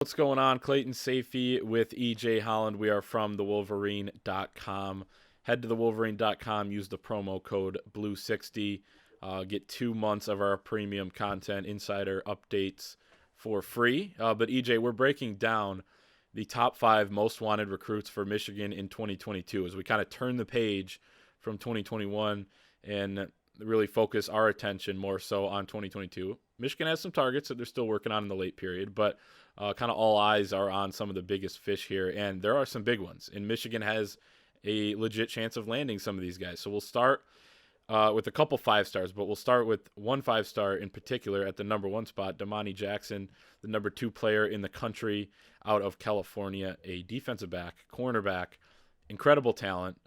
What's going on? Clayton Sayfie with EJ Holland. We are from thewolverine.com. Head to thewolverine.com, use the promo code BLUE60. Get 2 months of our premium content, insider updates for free. But EJ, we're breaking down the top 5 most wanted recruits for Michigan in 2022 as we kind of turn the page from 2021 and really focus our attention more so on 2022. Michigan has some targets that they're still working on in the late period, but kind of all eyes are on some of the biggest fish here, and there are some big ones. And Michigan has a legit chance of landing some of these guys. So we'll start with a couple 5-stars, but we'll start with one 5-star in particular at the number 1 spot, Damani Jackson, the number 2 player in the country out of California, a defensive back, cornerback, incredible talent,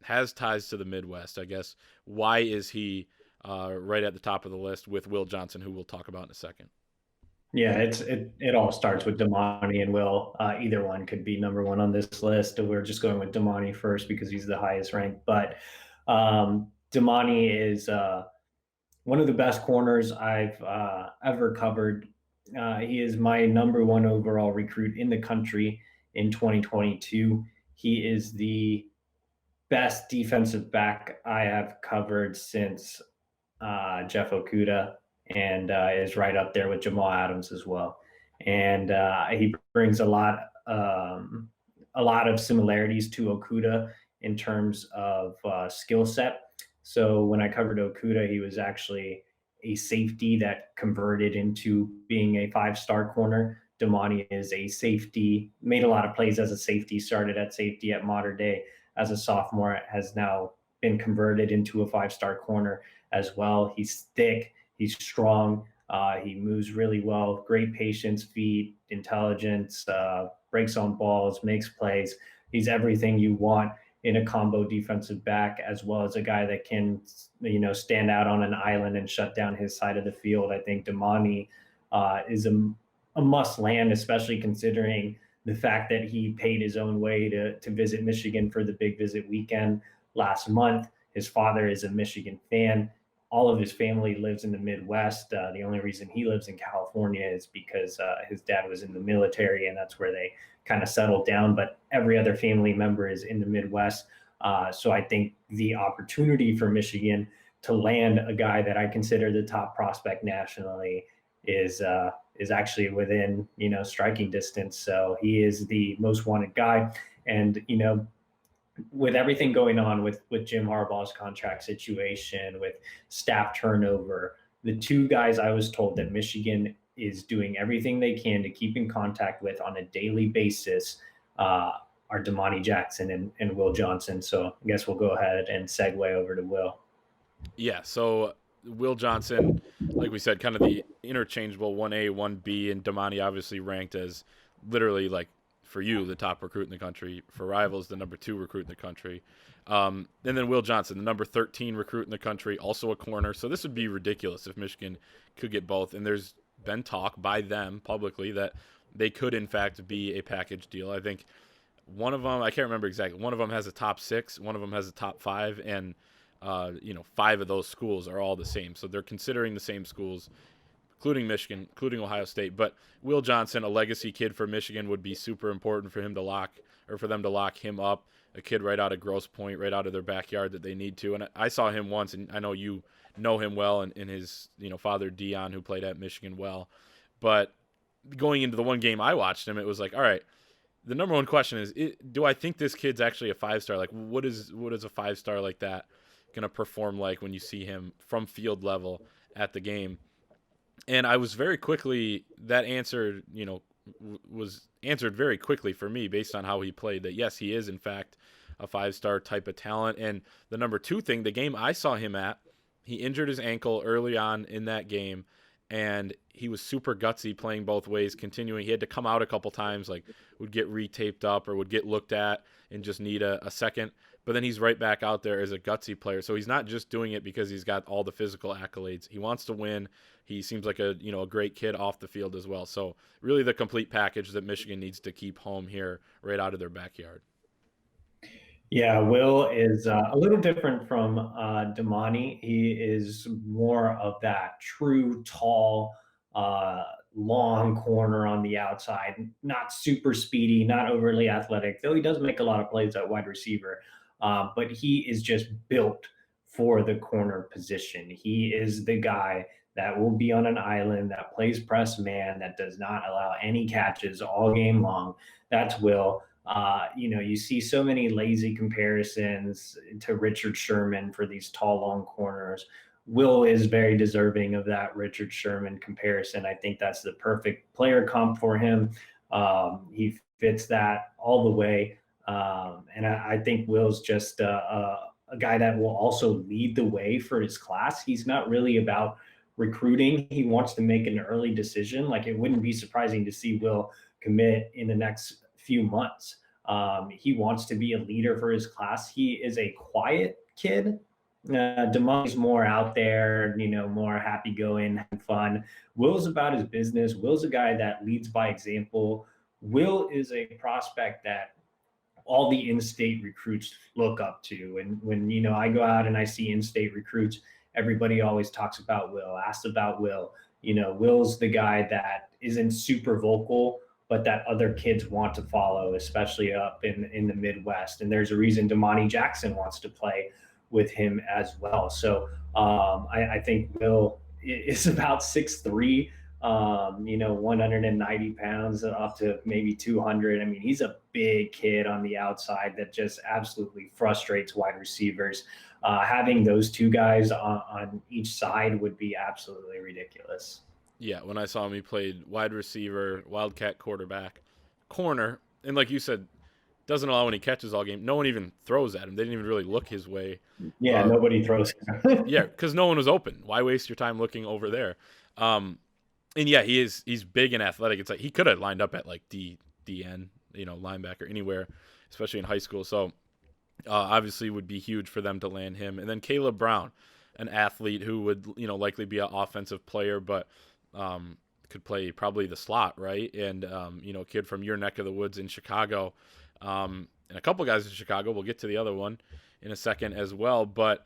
has ties to the Midwest, I guess. Why is he right at the top of the list with Will Johnson, who we'll talk about in a second? Yeah, it all starts with Damani and Will. Either one could be number one on this list. We're just going with Damani first because he's the highest ranked. But Damani is one of the best corners I've ever covered. He is my number one overall recruit in the country in 2022. He is the best defensive back I have covered since Jeff Okuda, and is right up there with Jamal Adams as well. And he brings a lot of similarities to Okuda in terms of skill set. So when I covered Okuda, he was actually a safety that converted into being a 5-star corner. Damani is a safety, made a lot of plays as a safety, started at safety at Mater Dei as a sophomore, has now been converted into a 5-star corner as well. He's thick, he's strong, he moves really well, great patience, feet, intelligence, breaks on balls, makes plays. He's everything you want in a combo defensive back, as well as a guy that can, stand out on an island and shut down his side of the field. I think Damani is a must land, especially considering the fact that he paid his own way to visit Michigan for the big visit weekend last month. His father is a Michigan fan. All of his family lives in the Midwest. The only reason he lives in California is because his dad was in the military, and that's where they kind of settled down. But every other family member is in the Midwest. So I think the opportunity for Michigan to land a guy that I consider the top prospect nationally is actually within striking distance. So he is the most wanted guy, and with everything going on with Jim Harbaugh's contract situation, with staff turnover, the two guys I was told that Michigan is doing everything they can to keep in contact with on a daily basis are Damani Jackson and Will Johnson. So I guess we'll go ahead and segue over to Will. Yeah, so Will Johnson, like we said, kind of the interchangeable 1A, 1B, and Damani obviously ranked as literally like for you the top recruit in the country, for rivals the number 2 recruit in the country, and then Will Johnson, the number 13 recruit in the country, also a corner. So this would be ridiculous if Michigan could get both. And there's been talk by them publicly that they could in fact be a package deal. I think one of them, I can't remember exactly. One of them has a top 6, one of them has a top 5, and 5 of those schools are all the same. So they're considering the same schools, including Michigan, including Ohio State. But Will Johnson, a legacy kid for Michigan, would be super important for him to lock, or for them to lock him up. A kid right out of Grosse Pointe, right out of their backyard that they need to. And I saw him once, and I know you know him well, and his father Dion, who played at Michigan, well. But going into the one game I watched him, it was like, all right, the number one question is, do I think this kid's actually a 5-star? Like, what is a 5-star like that going to perform like when you see him from field level at the game? And I was very quickly, that answer, was answered very quickly for me based on how he played, that yes, he is in fact a 5-star type of talent. And the number 2 thing, the game I saw him at, he injured his ankle early on in that game, and he was super gutsy playing both ways, continuing. He had to come out a couple times, like would get retaped up or would get looked at and just need a second. But then he's right back out there as a gutsy player. So he's not just doing it because he's got all the physical accolades. He wants to win. He seems like a great kid off the field as well. So really the complete package that Michigan needs to keep home here right out of their backyard. Yeah, Will is a little different from Damani. He is more of that true tall long corner on the outside, not super speedy, not overly athletic, though he does make a lot of plays at wide receiver. But he is just built for the corner position. He is the guy that will be on an island, that plays press man, that does not allow any catches all game long. That's Will. You see so many lazy comparisons to Richard Sherman for these tall, long corners. Will is very deserving of that Richard Sherman comparison. I think that's the perfect player comp for him. He fits that all the way. And I think Will's just a guy that will also lead the way for his class. He's not really about recruiting. He wants to make an early decision. Like, it wouldn't be surprising to see Will commit in the next few months. He wants to be a leader for his class. He is a quiet kid. Damoni's more out there, more happy going, having fun. Will's about his business. Will's a guy that leads by example. Will is a prospect that all the in-state recruits look up to. And when I go out and I see in-state recruits, everybody always talks about Will, asks about Will. Will's the guy that isn't super vocal, but that other kids want to follow, especially up in the Midwest. And there's a reason Damani Jackson wants to play with him as well. So I think Will is about 6'3", 190 pounds up to maybe 200. I mean, he's a big kid on the outside that just absolutely frustrates wide receivers. Having those two guys on each side would be absolutely ridiculous. Yeah, when I saw him, he played wide receiver, wildcat quarterback, corner, and like you said, doesn't allow any catches all game. No one even throws at him. They didn't even really look his way. Yeah, nobody throws. Yeah, because no one was open. Why waste your time looking over there? And yeah, he's big and athletic. It's like he could have lined up at like DN, linebacker anywhere, especially in high school. So obviously would be huge for them to land him. And then Caleb Brown, an athlete who would likely be an offensive player, but could play probably the slot, right? And kid from your neck of the woods in Chicago, and a couple guys in Chicago. We'll get to the other one in a second as well, but.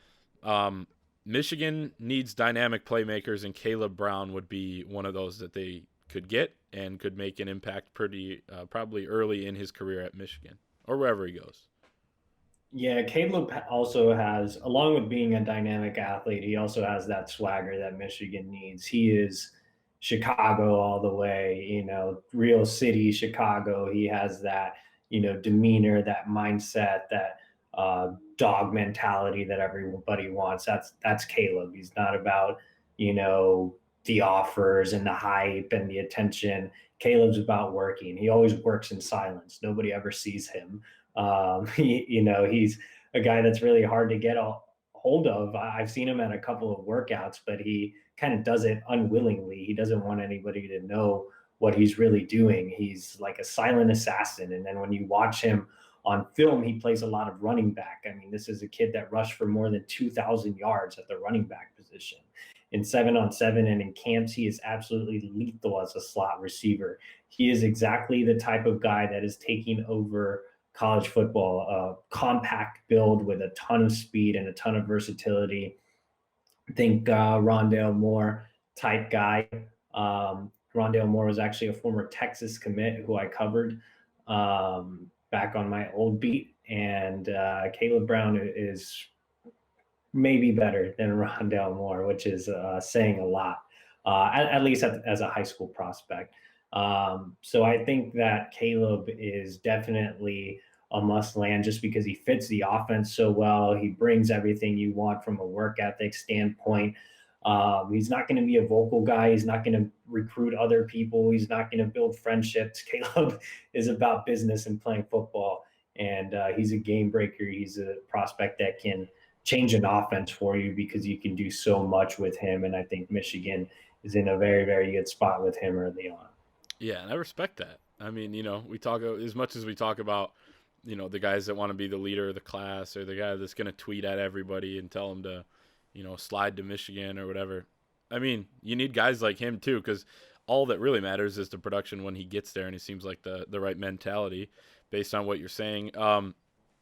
Michigan needs dynamic playmakers, and Caleb Brown would be one of those that they could get and could make an impact pretty probably early in his career at Michigan or wherever he goes. Yeah, Caleb also has, along with being a dynamic athlete, he also has that swagger that Michigan needs. He is Chicago all the way, real city Chicago. He has that, demeanor, that mindset, that dog mentality that everybody wants. That's Caleb. He's not about, the offers and the hype and the attention. Caleb's about working. He always works in silence. Nobody ever sees him. He's a guy that's really hard to get a hold of. I've seen him at a couple of workouts, but he kind of does it unwillingly. He doesn't want anybody to know what he's really doing. He's like a silent assassin. And then when you watch him on film, he plays a lot of running back. I mean, this is a kid that rushed for more than 2,000 yards at the running back position. In 7-on-7 and in camps, he is absolutely lethal as a slot receiver. He is exactly the type of guy that is taking over college football, a compact build with a ton of speed and a ton of versatility. I think Rondale Moore type guy. Rondale Moore was actually a former Texas commit who I covered back on my old beat. And Caleb Brown is maybe better than Rondale Moore, which is saying a lot, at least as a high school prospect. So I think that Caleb is definitely a must land just because he fits the offense so well. He brings everything you want from a work ethic standpoint. He's not going to be a vocal guy. He's not going to recruit other people. He's not going to build friendships. Caleb is about business and playing football, and he's a game breaker. He's a prospect that can change an offense for you because you can do so much with him. And I think Michigan is in a very, very good spot with him early on. Yeah, and I respect that. I mean, we talk as much as we talk about, the guys that want to be the leader of the class or the guy that's going to tweet at everybody and tell them to, slide to Michigan or whatever. I mean, you need guys like him too, because all that really matters is the production when he gets there, and he seems like the right mentality based on what you're saying.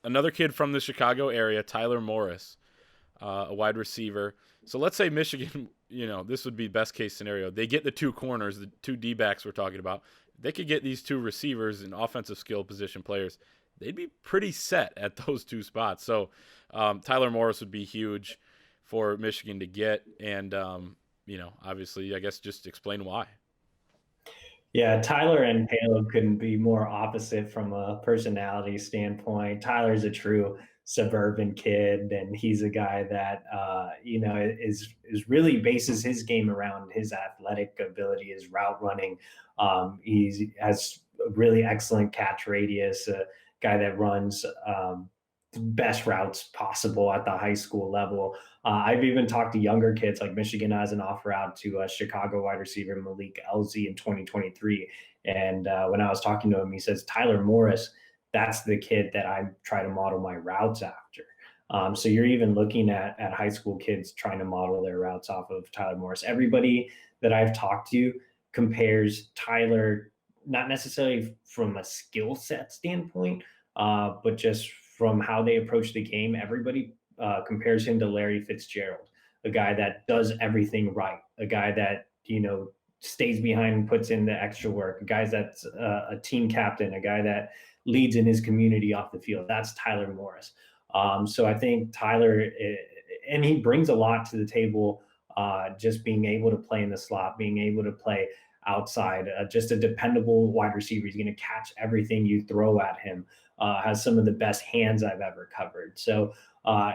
Another kid from the Chicago area, Tyler Morris, a wide receiver. So let's say Michigan, this would be best case scenario. They get the two corners, the two D-backs we're talking about. They could get these two receivers and offensive skill position players. They'd be pretty set at those two spots. So Tyler Morris would be huge for Michigan to get. And, obviously, I guess just explain why. Yeah, Tyler and Caleb couldn't be more opposite from a personality standpoint. Tyler's a true suburban kid, and he's a guy that is really bases his game around his athletic ability, his route running. He has a really excellent catch radius, a guy that runs best routes possible at the high school level. I've even talked to younger kids, like Michigan has an offer out to Chicago wide receiver Malik Elzy in 2023. And when I was talking to him, he says, Tyler Morris, that's the kid that I try to model my routes after. So you're even looking at high school kids trying to model their routes off of Tyler Morris. Everybody that I've talked to compares Tyler, not necessarily from a skill set standpoint, but just from how they approach the game. Everybody compares him to Larry Fitzgerald, a guy that does everything right, a guy that, stays behind and puts in the extra work, a guy that's a team captain, a guy that leads in his community off the field. That's Tyler Morris. So I think Tyler, and he brings a lot to the table, just being able to play in the slot, being able to play outside, just a dependable wide receiver. He's going to catch everything you throw at him. Has some of the best hands I've ever covered. So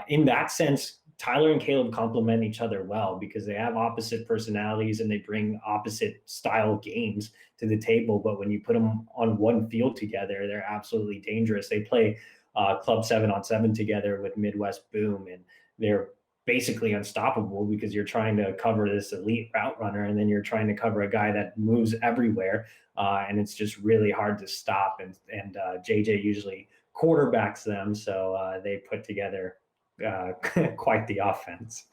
in that sense, Tyler and Caleb complement each other well because they have opposite personalities and they bring opposite style games to the table. But when you put them on one field together, they're absolutely dangerous. They play club 7-on-7 together with Midwest Boom, and they're basically unstoppable because you're trying to cover this elite route runner and then you're trying to cover a guy that moves everywhere. And it's just really hard to stop. And JJ usually quarterbacks them. So they put together quite the offense.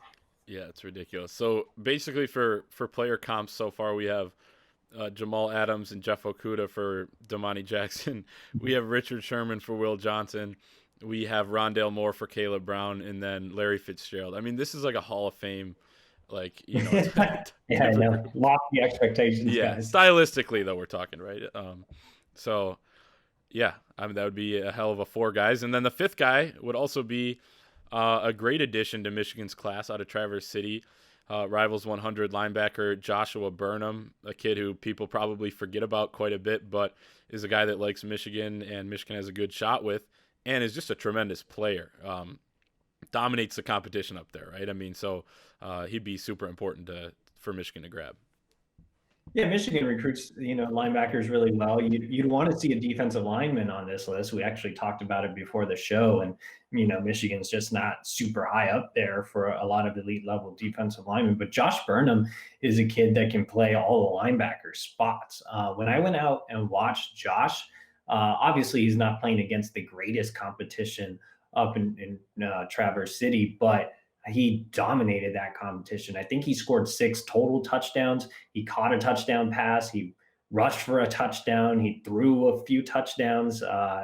Yeah, it's ridiculous. So basically for player comps so far, we have Jamal Adams and Jeff Okuda for Damani Jackson. We have Richard Sherman for Will Johnson. We have Rondale Moore for Caleb Brown, and then Larry Fitzgerald. I mean, this is like a Hall of Fame, Yeah, I know. Lofty expectations, yeah, guys. stylistically though we're talking, right? So yeah, I mean that would be a hell of a four guys, and then the fifth guy would also be a great addition to Michigan's class out of Traverse City. Rivals 100 linebacker Joshua Burnham, a kid who people probably forget about quite a bit, but is a guy that likes Michigan and Michigan has a good shot with, and is just a tremendous player. Dominates the competition up there, right? I mean, so he'd be super important for Michigan to grab. Yeah, Michigan recruits, linebackers really well. You'd want to see a defensive lineman on this list. We actually talked about it before the show, and Michigan's just not super high up there for a lot of elite level defensive linemen. But Josh Burnham is a kid that can play all the linebacker spots. When I went out and watched Josh, obviously he's not playing against the greatest competition up in Traverse City, but he dominated that competition. I think he scored 6 total touchdowns. He caught a touchdown pass. He rushed for a touchdown. He threw a few touchdowns.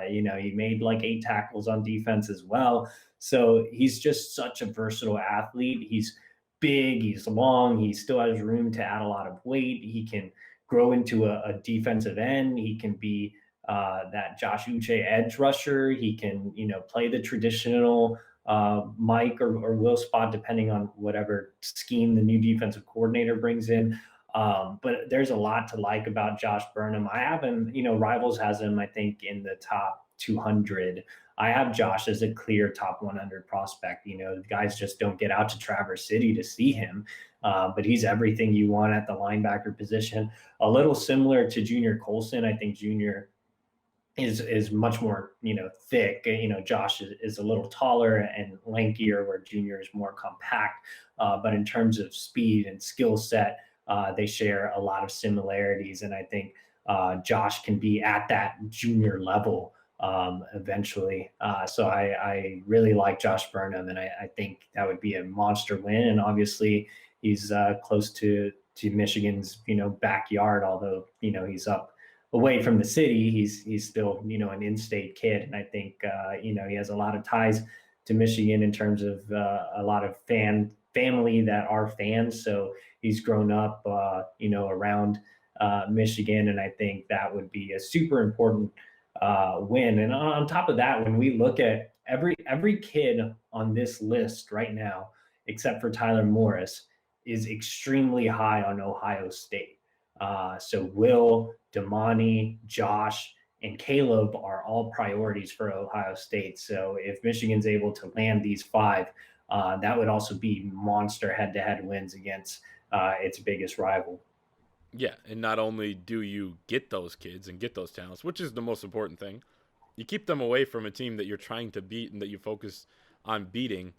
He made like 8 tackles on defense as well. So he's just such a versatile athlete. He's big. He's long. He still has room to add a lot of weight. He can grow into a defensive end. He can be that Josh Uche edge rusher. He can, play the traditional Mike or Will spot, depending on whatever scheme the new defensive coordinator brings in. But there's a lot to like about Josh Burnham. I have him, Rivals has him, I think, in the top 200. I have Josh as a clear top 100 prospect. The guys just don't get out to Traverse City to see him. But he's everything you want at the linebacker position. A little similar to Junior Colson. I think Junior is much more, thick. Josh is a little taller and lankier, where Junior is more compact. But in terms of speed and skill set, they share a lot of similarities. And I think Josh can be at that Junior level eventually. So I really like Josh Burnham, and I think that would be a monster win. And obviously he's close to Michigan's, backyard, although, he's up away from the city. He's still, an in-state kid. And I think, he has a lot of ties to Michigan in terms of a lot of fan family that are fans. So he's grown up, around Michigan, and I think that would be a super important win. And on top of that, when we look at every kid on this list right now, except for Tyler Morris, is extremely high on Ohio State. So Will, Damani, Josh, and Caleb are all priorities for Ohio State. So if Michigan's able to land these five, that would also be monster head-to-head wins against its biggest rival. Yeah, and not only do you get those kids and get those talents, which is the most important thing, you keep them away from a team that you're trying to beat and that you focus on beating,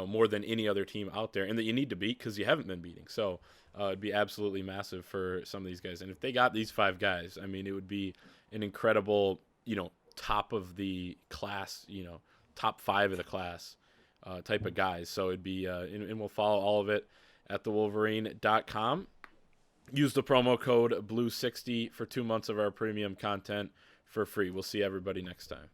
more than any other team out there, and that you need to beat because you haven't been beating. So it'd be absolutely massive for some of these guys. And if they got these five guys, I mean, it would be an incredible, top of the class, top five of the class type of guys. So it'd be, and we'll follow all of it at thewolverine.com. Use the promo code BLUE60 for 2 months of our premium content for free. We'll see everybody next time.